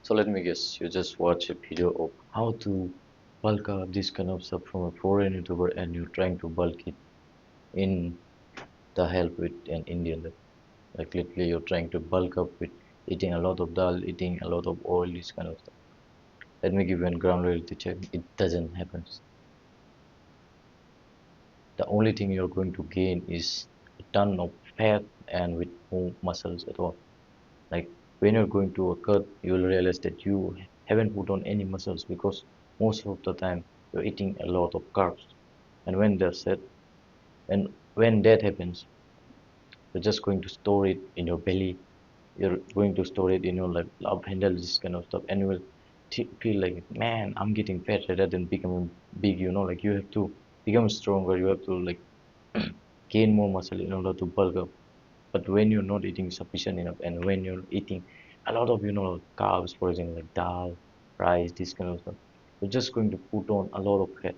So let me guess, you just watch a video of how to bulk up this kind of stuff from a foreign YouTuber and you're trying to bulk it in the help with an Indian. Like literally you're trying to bulk up with eating a lot of dal, eating a lot of oil, this kind of stuff. Let me give you a ground reality check. It doesn't happen. The only thing you're going to gain is a ton of fat and with no muscles at all. Like when you're going to a cut, you will realize that you haven't put on any muscles because most of the time you're eating a lot of carbs. And when that's set, and when that happens, you're just going to store it in your belly. You're going to store it in your like love handle, this kind of stuff, and you will feel like, man, I'm getting fat rather than becoming big. Like you have to become stronger. You have to like gain more muscle in order to bulk up. But when you're not eating sufficient enough, and when you're eating a lot of carbs, for example, like dal, rice, this kind of stuff, you're just going to put on a lot of fat.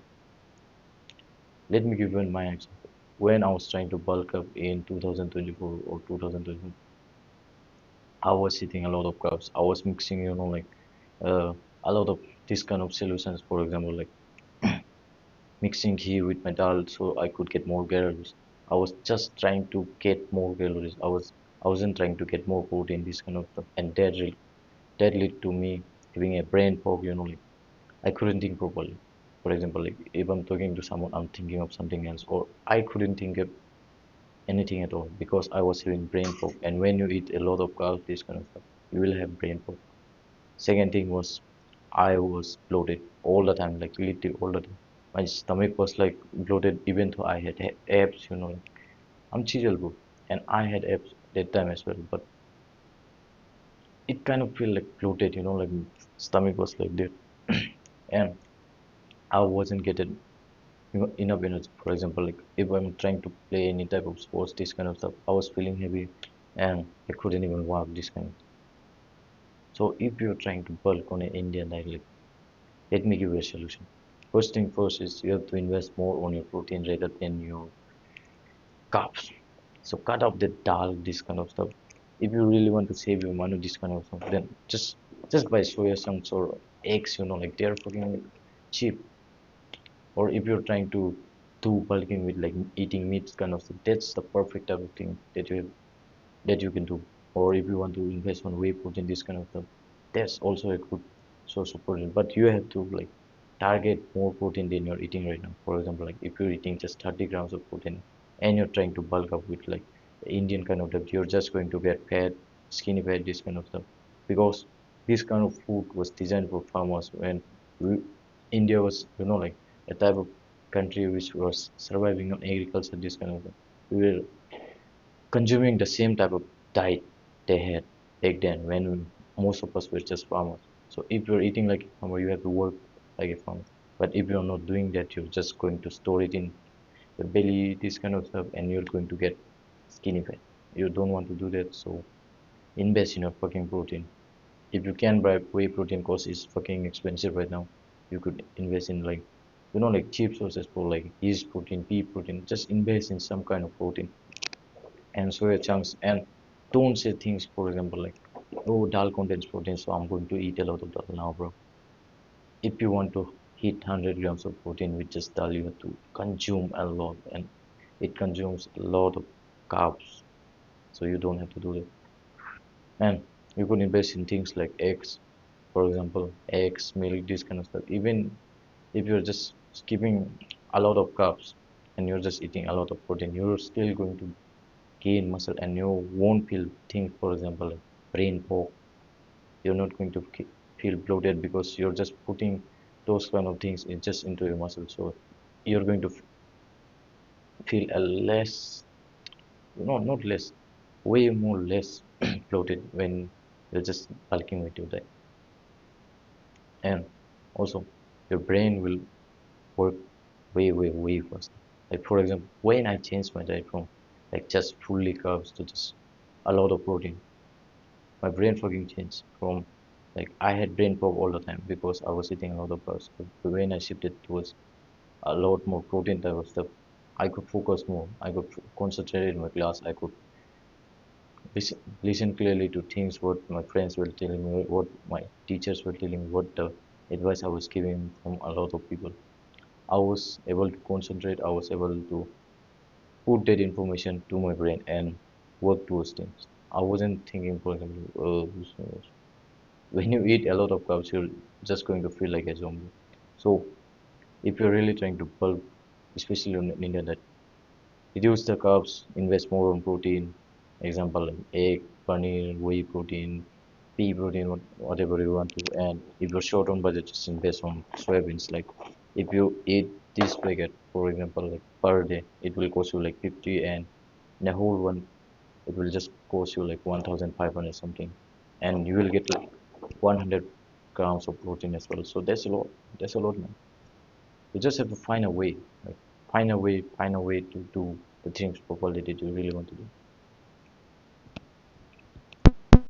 Let me give you my example. When I was trying to bulk up in 2024 or 2020, I was eating a lot of carbs. I was mixing, like uh, a lot of this kind of solutions. For example, like mixing ghee with my dal so I could get more calories. I was just trying to get more calories. I wasn't trying to get more protein, this kind of stuff. And that led to me having a brain fog, like I couldn't think properly. For example, like if I'm talking to someone, I'm thinking of something else, or I couldn't think of anything at all because I was having brain fog. And when you eat a lot of carbs, this kind of stuff, you will have brain fog. Second thing was I was bloated all the time, like literally all the time. My stomach was like bloated even though I had abs, I'm chiseled, bro, and I had abs that time as well. But it kind of feel like bloated, like stomach was like that, and I wasn't getting enough energy. For example, like if I'm trying to play any type of sports, this kind of stuff, I was feeling heavy, and I couldn't even walk this kind of. So if you're trying to bulk on an Indian diet, like, let me give you a solution. First thing first is you have to invest more on your protein rather than your carbs. So cut out the dal, this kind of stuff. If you really want to save your money, this kind of stuff, then just buy soya chunks or eggs, like they're fucking cheap. Or if you're trying to do bulking with like eating meats kind of stuff, that's the perfect type of thing that you can do. Or if you want to invest on whey protein, this kind of stuff, that's also a good source of protein. But you have to like target more protein than you're eating right now. For example, like if you're eating just 30 grams of protein and you're trying to bulk up with like Indian kind of diet, you're just going to get fat, skinny fat, this kind of stuff. Because this kind of food was designed for farmers when we, India was, like a type of country which was surviving on agriculture, this kind of thing. We were consuming the same type of diet they had back then when most of us were just farmers. So if you're eating like a farmer, you have to work like a farmer. But if you're not doing that, you're just going to store it in the belly, this kind of stuff, and you're going to get skinny fat. You don't want to do that, so invest in your fucking protein. If you can buy whey protein, cause it's fucking expensive right now, you could invest in like, like cheap sources for like yeast protein, pea protein. Just invest in some kind of protein and soya chunks, and don't say things, for example, like, oh, dal contains protein, so I'm going to eat a lot of dal now, bro. If you want to hit 100 grams of protein with just dal, you have to consume a lot, and it consumes a lot of carbs, so you don't have to do that. And you could invest in things like eggs, for example, eggs, milk, this kind of stuff. Even if you're just skipping a lot of carbs and you're just eating a lot of protein, you're still going to gain muscle and you won't feel things, for example, like brain fog. You're not going to feel bloated because you're just putting those kind of things just into your muscle. So you're going to feel a less, not less, way more less bloated when you're just bulking with your diet. And also, your brain will work way faster. Like for example, when I changed my diet from like just fully carbs to just a lot of protein, my brain fucking changed from like I had brain fog all the time because I was eating a lot of carbs. But when I shifted towards a lot more protein type of stuff, I could focus more. I could concentrate in my class. I could listen clearly to things what my friends were telling me, what my teachers were telling me, what the advice I was giving from a lot of people. I was able to concentrate. I was able to put that information to my brain and work towards things. I wasn't thinking, for example, when you eat a lot of carbs, you're just going to feel like a zombie. So if you're really trying to bulk, especially in India, that reduce the carbs, invest more on protein. Example like egg, paneer, whey protein, pea protein, whatever you want to. And if you're short on budget, just invest on soybeans. Like if you eat this packet, for example, like per day, it will cost you like 50, and in a whole one, it will just cost you like 1,500 something, and you will get like 100 grams of protein as well. So that's a lot. That's a lot, man. You just have to find a way, like find a way to do the things properly that you really want to do.